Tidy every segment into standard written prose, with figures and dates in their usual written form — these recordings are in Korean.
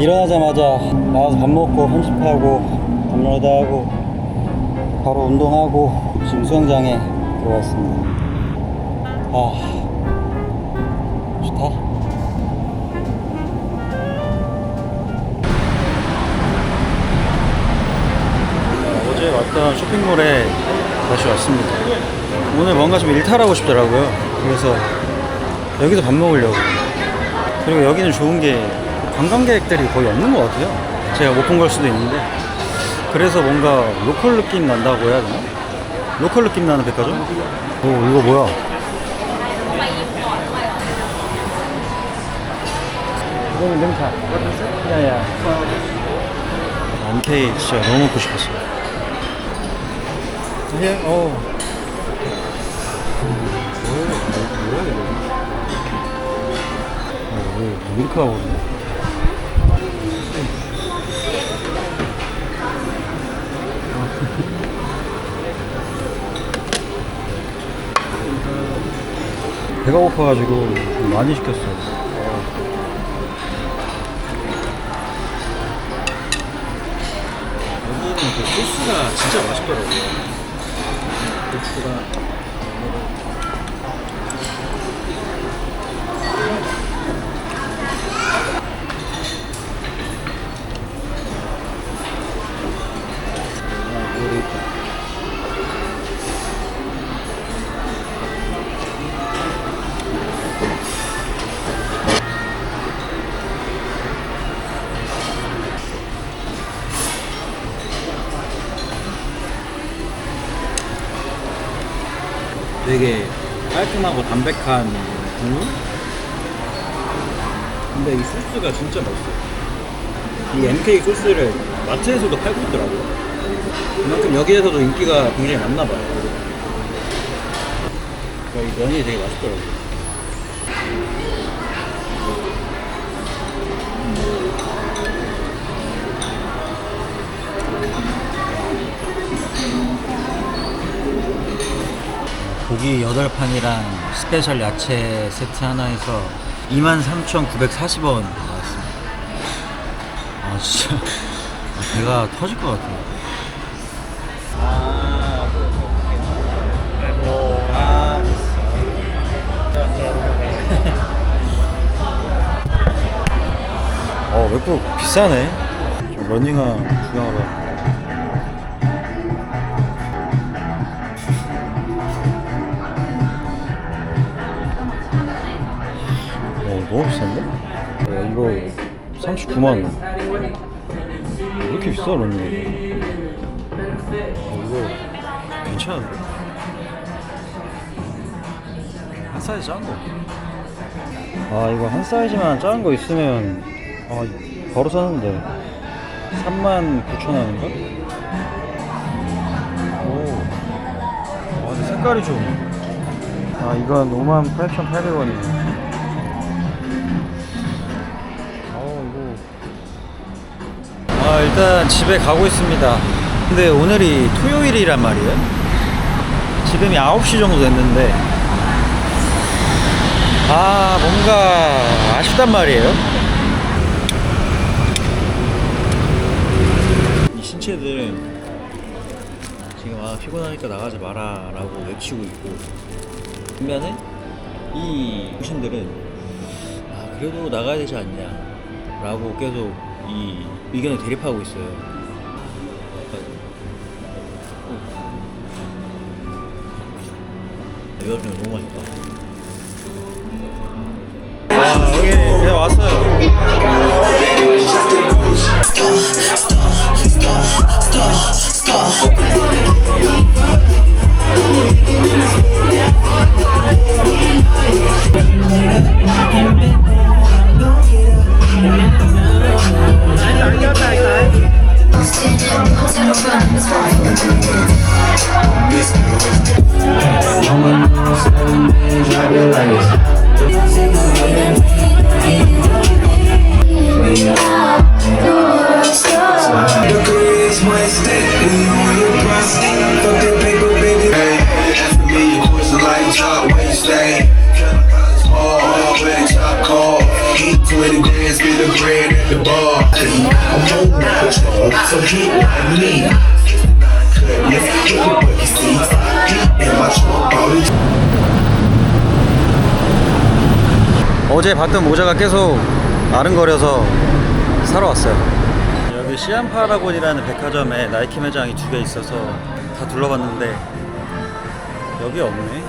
일어나자마자 나와서 밥 먹고 편집하고 업로드하고 바로 운동하고 지금 수영장에 들어왔습니다. 아, 좋다. 어제 왔던 쇼핑몰에 다시 왔습니다. 오늘 뭔가 좀 일탈하고 싶더라고요. 그래서 여기서 밥 먹으려고. 그리고 여기는 좋은 게 관광객들이 거의 없는 것 같아요. 제가 못 본 걸 수도 있는데. 그래서 뭔가 로컬 느낌 난다고 해야 되나? 로컬 느낌 나는 백화점? 오, 이거 뭐야? 이거는 냉차. 야야. MK 진짜 너무 먹고 싶었어요. 예, 뭐야 이거? 왜 이렇게 하고 있네? 배가 고파가지고 좀 많이 시켰어요. 여기는 그 소스가 진짜 맛있더라고요. 고추가 되게 깔끔하고 담백한 국물? 근데 이 소스가 진짜 맛있어요. 이 MK 소스를 마트에서도 팔고 있더라고요. 그만큼 여기에서도 인기가 굉장히 많나봐요. 그러니까 이 면이 되게 맛있더라고요. 고기 8판이랑 스페셜 야채 세트 하나에서 23,940원 나왔습니다. 아 진짜 배가 터질 것 같아요. 맥북 비싸네. 좀 러닝화 구경하러. 너무 비싼데? 이거 39만원. 왜 이렇게 비싸, 러닝이? 이거 괜찮은데? 한 사이즈 작은 거. 이거 한 사이즈만 작은 거 있으면 바로 사는데 39,000원인가? 근데 색깔이 좋네. 이건 58,800원이네. 일단 집에 가고 있습니다. 근데 오늘이 토요일이란 말이에요. 지금이 9시 정도 됐는데 뭔가 아쉽단 말이에요. 이 신체들은 지금 피곤하니까 나가지 마라 라고 외치고 있고, 반면에 이 무신들은 그래도 나가야 되지 않냐 라고 계속 이 의견을 대립하고 있어요. 여름에 너무 맛있다. 여기 그냥 왔어요. He 20 grand, spend a grand at the bar. I'm on control, so get like me. 69 cut, yes, get the bucket seats. Get in my trunk, all the 어제 봤던 모자가 계속 아른거려서 사러 왔어요. 여기 시안 파라곤이라는 백화점에 나이키 매장이 2개 있어서 다 둘러봤는데 여기 없네.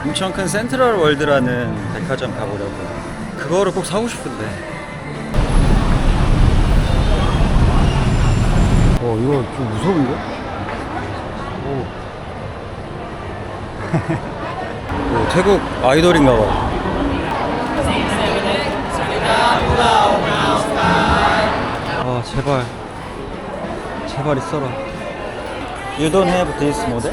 엄청 큰 센트럴 월드라는 백화점 가보려고. 그거를 꼭 사고 싶은데. 이거 좀 무서운데? 태국 아이돌인가 봐. 제발 제발 있어라. You don't have this model?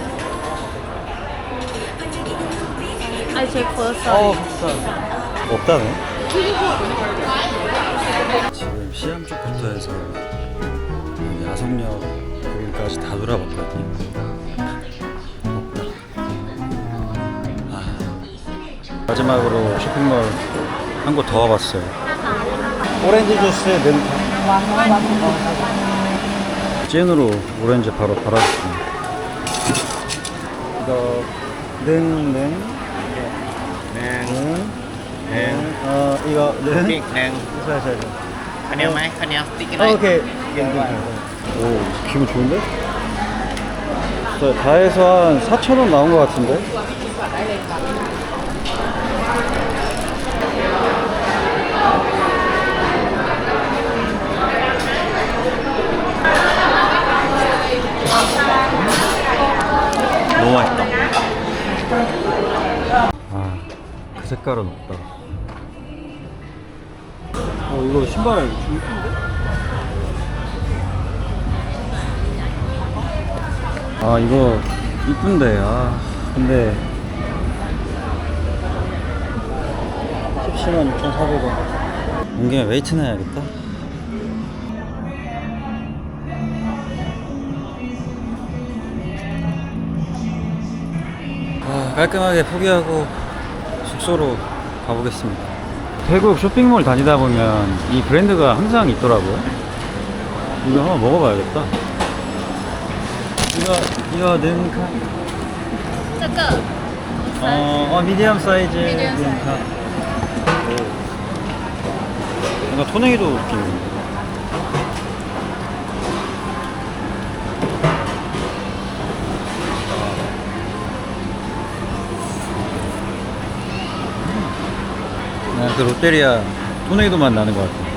I check first. 없다네. 지금 시암 쪽부터 해서 야성역 거기까지 다 돌아봤거든요. 없다. 마지막으로 쇼핑몰 한 곳 더 와봤어요. 오렌지 주스에 는 찐으로 오렌지 바로 갈아줬습니다. 이거 는 이거 는 Khăn máy, khăn stick cái này. 오케이. 오, 기분 좋은데? 다 해서 한 4,000원 나온 것 같은데? 너무 맛있다. 그 색깔은 없다. 이거 신발 좀 이쁜데? 이거 이쁜데. 근데 17만 6,400원. 온 김에 웨이트나 해야겠다. 깔끔하게 포기하고 숙소로 가보겠습니다. 태국 쇼핑몰 다니다 보면 이 브랜드가 항상 있더라고요. 이거 한번 먹어봐야겠다. 이거 능카? 미디엄 사이즈 능카. 뭔가 토네이도 느낌. 그 롯데리아 토네이도 맛 나는 것 같아.